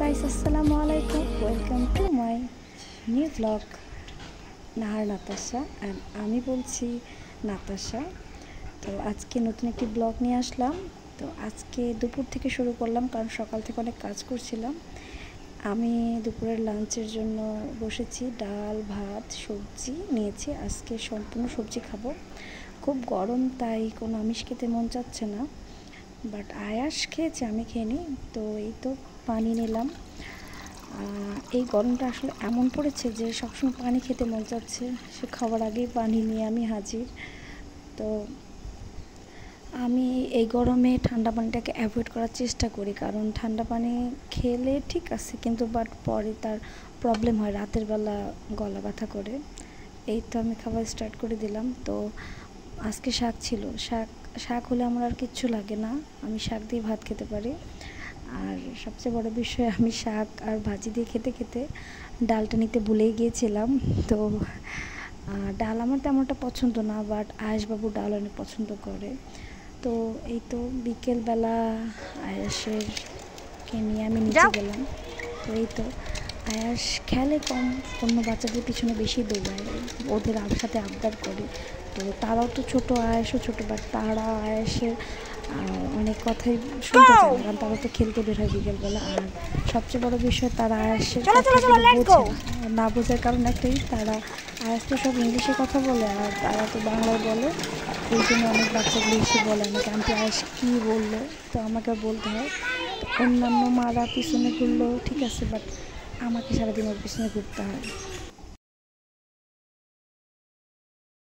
Guys, আসসালামু আলাইকুম। Welcome to my new blog Nahar Natasha and আমি বলছি নাতাশা। তো আজকে নতুন একটি ব্লগ নিয়ে আসলাম। তো আজকে দুপুর থেকে শুরু করলাম, কারণ সকাল থেকে অনেক কাজ করছিলাম। আমি দুপুরের লাঞ্চের জন্য বসেছি। ডাল, ভাত, সবজি নিয়েছি। আজকে সম্পূর্ণ সবজি খাবো। খুব গরম, তাই কোনো আমিষ খেতে মন চাচ্ছে না, বাট আয়াস খেয়েছে, আমি খেয়ে। তো এই তো পানি নিলাম। এই গরমটা আসলে এমন পড়েছে যে সবসময় পানি খেতে মন চাচ্ছে। সে খাওয়ার আগেই পানি নিয়ে আমি হাজির। তো আমি এই গরমে ঠান্ডা পানিটাকে অ্যাভয়েড করার চেষ্টা করি, কারণ ঠান্ডা পানি খেলে ঠিক আছে, কিন্তু বাট পরে তার প্রবলেম হয়, রাতের বেলা গলা ব্যথা করে। এই তো আমি খাবার স্টার্ট করে দিলাম। তো আজকে শাক ছিল। শাক হলে আমার আর কিচ্ছু লাগে না, আমি শাক দিয়ে ভাত খেতে পারি। আর সবচেয়ে বড় বিষয়, আমি শাক আর ভাজি দিয়ে খেতে খেতে ডালটা নিতে ভুলেই গিয়েছিলাম। তো ডাল আমার তেমনটা পছন্দ না, বাট আয়েশবাবু ডাল অনেক পছন্দ করে। তো এই তো বিকেলবেলা আয়াসেরকে নিয়ে আমি নিচে গেলাম। তো এই তো আয়াস খেলে কম, অন্য বাচ্চাদের পিছনে বেশি দৌড়ায়, ওদের সাথে আবদার করে। তো তারাও তো ছোটো, আয়াসও ছোটো, বাট তারা আয়াসের অনেক কথাই শুনতে চায় না, কারণ তারা তো খেলতে বের হয় বিকেলবেলা। আর সবচেয়ে বড় বিষয়, তারা আয়াসের বোঝে না। বোঝার কারণ একটাই, তারা আয়াস তো সব ইংলিশে কথা বলে আর তারা তো বাংলায় বলে। এই জন্য অনেক বাচ্চাগুলো এসে বলে আমাকে, আন্টি আয়াস কী বললো, তো আমাকে বলতে হয়। অন্যান্য মারা পিছনে ঘুরলেও ঠিক আছে, বাট আমাকে সারাদিন ওর পিছনে ঘুরতে হয়।